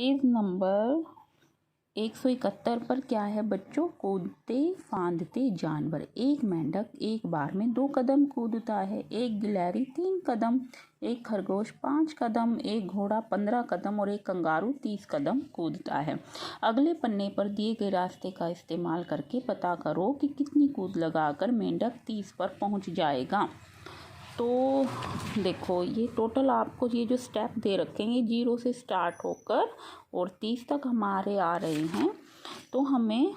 Page number 171 पर क्या है बच्चों? कूदते फांदते जानवर। एक मेंढक एक बार में 2 कदम कूदता है, एक गिलहरी 3 कदम, एक खरगोश 5 कदम, एक घोड़ा 15 कदम और एक कंगारू 30 कदम कूदता है। अगले पन्ने पर दिए गए रास्ते का इस्तेमाल करके पता करो कि कितनी कूद लगाकर मेंढक 30 पर पहुंच जाएगा। तो देखो, ये टोटल आपको ये जो स्टेप दे रखे हैं 0 से स्टार्ट होकर और 30 तक हमारे आ रहे हैं। तो हमें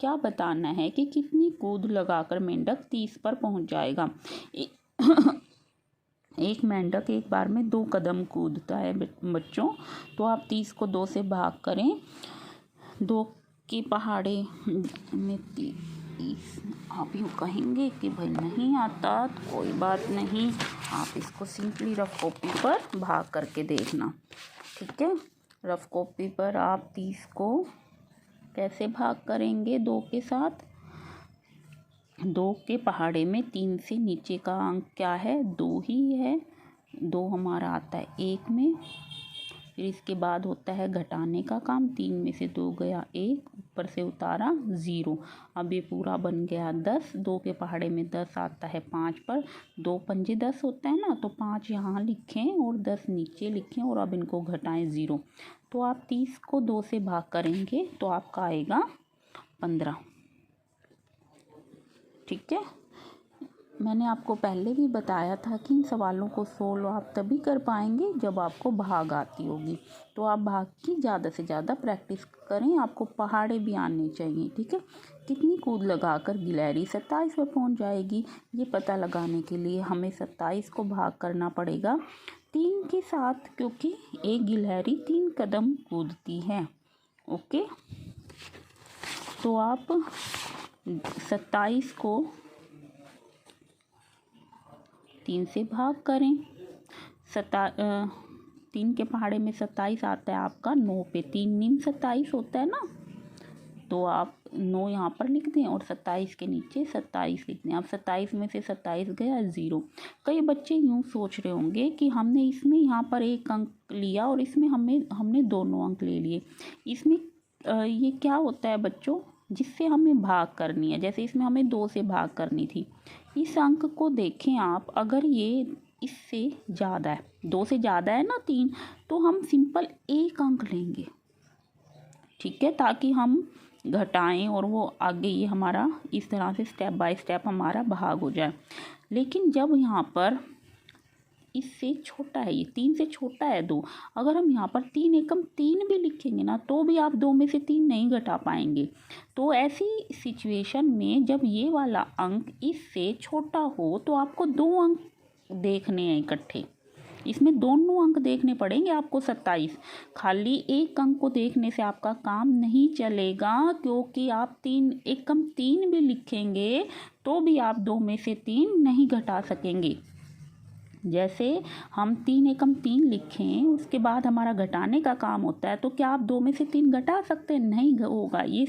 क्या बताना है कि कितनी कूद लगाकर मेंढक 30 पर पहुंच जाएगा। एक मेंढक एक बार में 2 कदम कूदता है बच्चों। तो आप 30 को 2 से भाग करें। 2 की पहाड़े में 30। आप यूँ कहेंगे कि भाई नहीं आता, तो कोई बात नहीं, आप इसको सिंपली रफ कॉपी पर भाग करके देखना। ठीक है, रफ कॉपी पर आप 30 को कैसे भाग करेंगे? 2 के साथ। 2 के पहाड़े में 3 से नीचे का अंक क्या है? 2 ही है। 2 हमारा आता है 1 में, फिर इसके बाद होता है घटाने का काम। 3 में से 2 गया 1, ऊपर से उतारा 0। अब ये पूरा बन गया 10। 2 के पहाड़े में 10 आता है 5 पर। 2 पंजे 10 होता है ना, तो 5 यहाँ लिखें और 10 नीचे लिखें और अब इनको घटाएं 0। तो आप 30 को 2 से भाग करेंगे तो आपका आएगा 15। ठीक है, मैंने आपको पहले भी बताया था कि इन सवालों को सोल्व आप तभी कर पाएंगे जब आपको भाग आती होगी। तो आप भाग की ज़्यादा से ज़्यादा प्रैक्टिस करें, आपको पहाड़े भी आने चाहिए। ठीक है, कितनी कूद लगाकर गिलहरी 27 पर पहुंच जाएगी? ये पता लगाने के लिए हमें 27 को भाग करना पड़ेगा 3 के साथ, क्योंकि एक गिलहरी 3 कदम कूदती है। ओके, तो आप 27 को 3 से भाग करें। 3 के पहाड़े में 27 आता है आपका 9 पे। 3 नीम 27 होता है ना, तो आप 9 यहाँ पर लिख दें और 27 के नीचे 27 लिख दें। अब 27 में से 27 गया 0। कई बच्चे यूँ सोच रहे होंगे कि हमने इसमें यहाँ पर 1 अंक लिया और इसमें हमने दोनों अंक ले लिए। इसमें ये क्या होता है बच्चों, जिससे हमें भाग करनी है। जैसे इसमें हमें 2 से भाग करनी थी। इस अंक को देखें आप, अगर ये इससे ज़्यादा है, 2 से ज़्यादा है ना 3, तो हम सिंपल 1 अंक लेंगे। ठीक है, ताकि हम घटाएं और वो आगे ये हमारा इस तरह से स्टेप बाय स्टेप हमारा भाग हो जाए। लेकिन जब यहाँ पर इससे छोटा है, ये 3 से छोटा है 2, अगर हम यहाँ पर 3 एकम 3 भी लिखेंगे ना, तो भी आप 2 में से 3 नहीं घटा पाएंगे। तो ऐसी सिचुएशन में जब ये वाला अंक इससे छोटा हो तो आपको 2 अंक देखने हैं इकट्ठे। इसमें दोनों अंक देखने पड़ेंगे आपको 27। खाली 1 अंक को देखने से आपका काम नहीं चलेगा, क्योंकि आप 3 एकम 3 भी लिखेंगे तो भी आप 2 में से 3 नहीं घटा सकेंगे। जैसे हम 3 एकम 3 लिखें, उसके बाद हमारा घटाने का काम होता है, तो क्या आप 2 में से 3 घटा सकते हैं? नहीं होगा। ये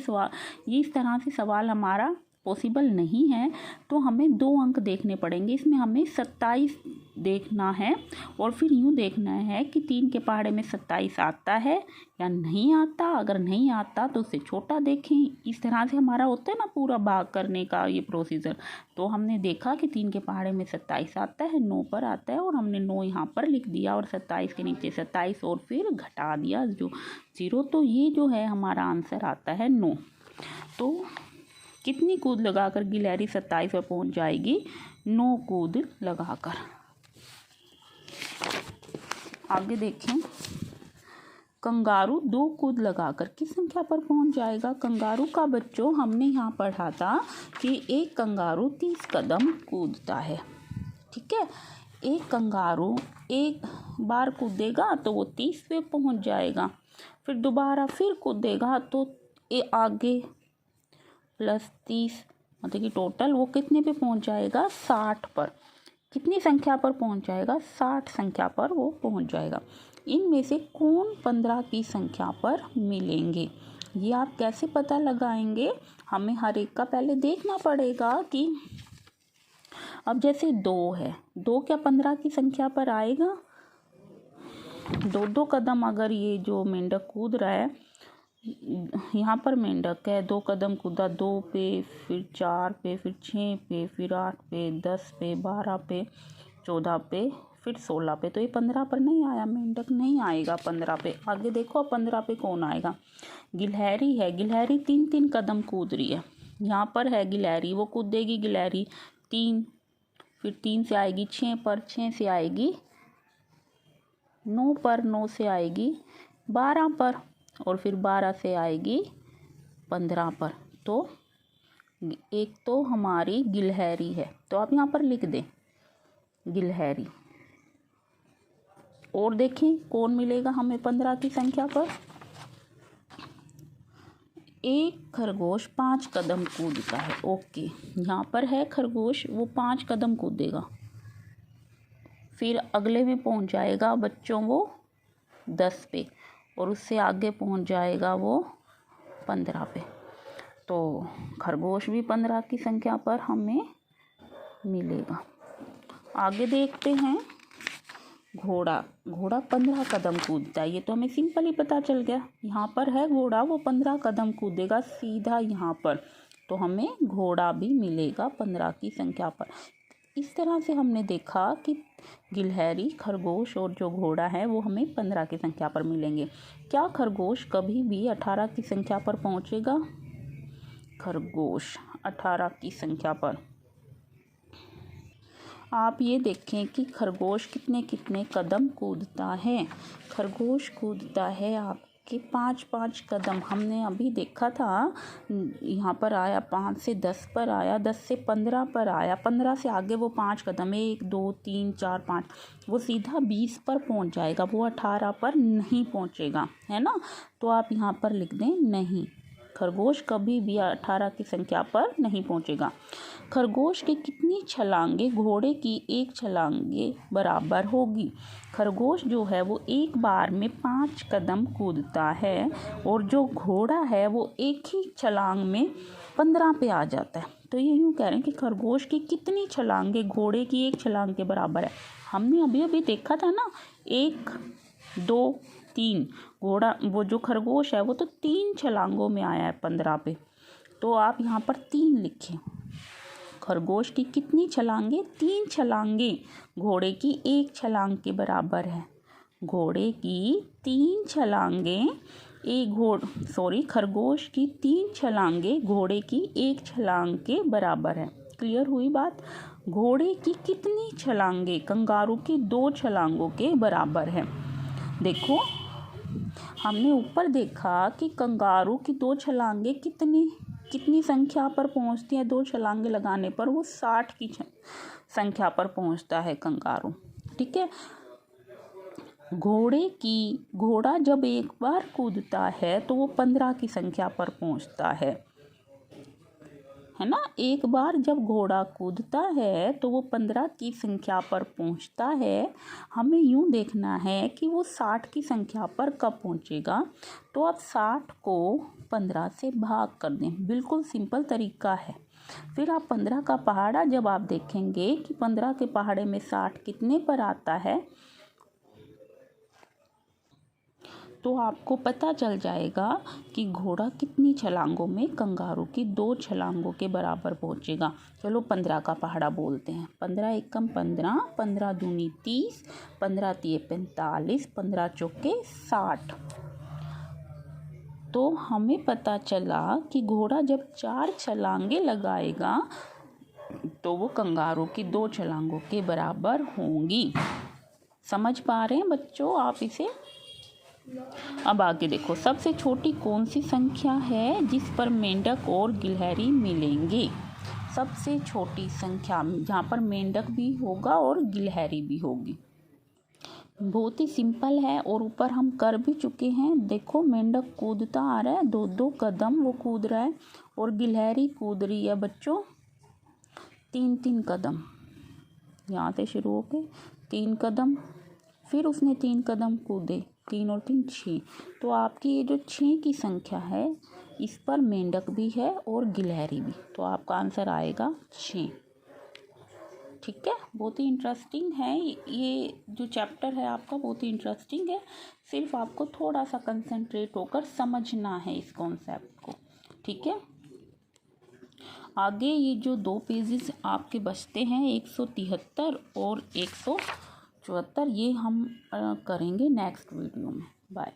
इस तरह से सवाल हमारा पॉसिबल नहीं है। तो हमें 2 अंक देखने पड़ेंगे। इसमें हमें 27 देखना है और फिर यूँ देखना है कि 3 के पहाड़े में 27 आता है या नहीं आता। अगर नहीं आता तो उससे छोटा देखें। इस तरह से हमारा होता है ना पूरा भाग करने का ये प्रोसीजर। तो हमने देखा कि 3 के पहाड़े में 27 आता है, 9 पर आता है और हमने 9 यहाँ पर लिख दिया और 27 के नीचे 27 और फिर घटा दिया जो 0। तो ये जो है हमारा आंसर आता है 9। तो कितनी कूद लगाकर गिलहरी 27 पर पहुंच जाएगी? 9 कूद लगाकर। आगे देखें, कंगारू 2 कूद लगाकर किस संख्या पर पहुंच जाएगा? कंगारू का बच्चों हमने यहाँ पढ़ा था कि एक कंगारू 30 कदम कूदता है। ठीक है, एक कंगारू एक बार कूदेगा तो वो 30 पे पहुंच जाएगा, फिर दोबारा फिर कूदेगा तो ये आगे प्लस 30, मतलब कि टोटल वो कितने पे पहुंच जाएगा? 60 पर। कितनी संख्या पर पहुंच जाएगा? 60 संख्या पर वो पहुंच जाएगा। इनमें से कौन 15 की संख्या पर मिलेंगे? ये आप कैसे पता लगाएंगे? हमें हर एक का पहले देखना पड़ेगा कि अब जैसे 2 है, 2 क्या 15 की संख्या पर आएगा? दो कदम अगर ये जो मेंढक कूद रहा है, यहाँ पर मेंढक है, 2 कदम कूदा, 2 पे, फिर 4 पे, फिर 6 पे, फिर 8 पे, 10 पे, 12 पे, 14 पे, फिर 16 पे। तो ये 15 पर नहीं आया, मेंढक नहीं आएगा 15 पे। आगे देखो 15 पे कौन आएगा? गिलहरी है। गिलहरी 3-3 कदम कूद रही है। यहाँ पर है गिलहरी, वो कूदेगी गिलहरी 3, फिर 3 से आएगी 6 पर, 6 से आएगी 9 पर, 9 से आएगी 12 पर, और फिर 12 से आएगी 15 पर। तो एक तो हमारी गिलहरी है, तो आप यहाँ पर लिख दें गिलहरी। और देखें कौन मिलेगा हमें 15 की संख्या पर? एक खरगोश 5 कदम कूदता है। ओके, यहाँ पर है खरगोश, वो 5 कदम कूदेगा, फिर अगले में पहुँच जाएगा बच्चों वो 10 पे, और उससे आगे पहुँच जाएगा वो 15 पे। तो खरगोश भी 15 की संख्या पर हमें मिलेगा। आगे देखते हैं घोड़ा। घोड़ा 15 कदम कूदता है, ये तो हमें सिंपल ही पता चल गया। यहाँ पर है घोड़ा, वो 15 कदम कूदेगा सीधा यहाँ पर, तो हमें घोड़ा भी मिलेगा 15 की संख्या पर। इस तरह से हमने देखा कि गिलहरी, खरगोश और जो घोड़ा है वो हमें 15 की संख्या पर मिलेंगे। क्या खरगोश कभी भी 18 की संख्या पर पहुँचेगा? खरगोश 18 की संख्या पर। आप ये देखें कि खरगोश कितने कितने कदम कूदता है। खरगोश कूदता है आपके 5-5 कदम। हमने अभी देखा था, यहाँ पर आया 5 से 10 पर आया, 10 से 15 पर आया, 15 से आगे वो 5 कदम, 1 2 3 4 5, वो सीधा 20 पर पहुँच जाएगा, वो 18 पर नहीं पहुँचेगा, है ना। तो आप यहाँ पर लिख दें नहीं, खरगोश कभी भी 18 की संख्या पर नहीं पहुँचेगा। खरगोश की कितनी छलांगे घोड़े की एक छलांगे बराबर होगी? खरगोश जो है वो एक बार में 5 कदम कूदता है, और जो घोड़ा है वो एक ही छलांग में 15 पे आ जाता है। तो ये यूँ कह रहे हैं कि खरगोश की कितनी छलांगे घोड़े की एक छलांग के बराबर है। हमने अभी अभी देखा था ना, 1 2 3, घोड़ा, वो जो खरगोश है वो तो 3 छलांगों में आया है 15 पे। तो आप यहाँ पर 3 लिखें। खरगोश की कितनी छलांगे? 3 छलांगे घोड़े की एक छलांग के बराबर है। घोड़े की 3 छलांगे खरगोश की 3 छलांगे घोड़े की एक छलांग के बराबर है। क्लियर हुई बात? घोड़े की कितनी छलांगे कंगारू की 2 छलांगों के बराबर है। देखो, हमने ऊपर देखा कि कंगारू की 2 छलांगे कितनी संख्या पर पहुंचती है। 2 छलांगे लगाने पर वो 60 की संख्या पर पहुंचता है कंगारू। ठीक है। घोड़ा जब एक बार कूदता है तो वो 15 की संख्या पर पहुंचता है ना। एक बार जब घोड़ा कूदता है तो वो 15 की संख्या पर पहुंचता है। हमें यूं देखना है कि वो 60 की संख्या पर कब पहुंचेगा। तो आप 60 को 15 से भाग कर दें, बिल्कुल सिंपल तरीका है। फिर आप 15 का पहाड़ा जब आप देखेंगे कि 15 के पहाड़े में 60 कितने पर आता है, तो आपको पता चल जाएगा कि घोड़ा कितनी छलांगों में कंगारू की 2 छलांगों के बराबर पहुंचेगा। चलो 15 का पहाड़ा बोलते हैं। 15 एकम 15, 15 दूनी 30, 15 तिये 45, 15 चौके 60। तो हमें पता चला कि घोड़ा जब 4 छलांगे लगाएगा तो वो कंगारू की 2 छलांगों के बराबर होंगी। समझ पा रहे हैं बच्चों आप इसे? अब आगे देखो, सबसे छोटी कौन सी संख्या है जिस पर मेंढक और गिलहरी मिलेंगे? सबसे छोटी संख्या जहाँ पर मेंढक भी होगा और गिलहरी भी होगी। बहुत ही सिंपल है और ऊपर हम कर भी चुके हैं। देखो, मेंढक कूदता आ रहा है, 2-2 कदम वो कूद रहा है, और गिलहरी कूद रही है बच्चों 3-3 कदम। यहाँ से शुरू होके 3 कदम, फिर उसने 3 कदम कूदे, 3 और 3 6। तो आपकी ये जो 6 की संख्या है, इस पर मेंढक भी है और गिलहरी भी, तो आपका आंसर आएगा 6। ठीक है, बहुत ही इंटरेस्टिंग है ये जो चैप्टर है आपका, बहुत ही इंटरेस्टिंग है। सिर्फ आपको थोड़ा सा कंसंट्रेट होकर समझना है इस कॉन्सेप्ट को, ठीक है। आगे ये जो 2 पेजेस आपके बचते हैं 173 और 174, ये हम करेंगे नेक्स्ट वीडियो में। बाय।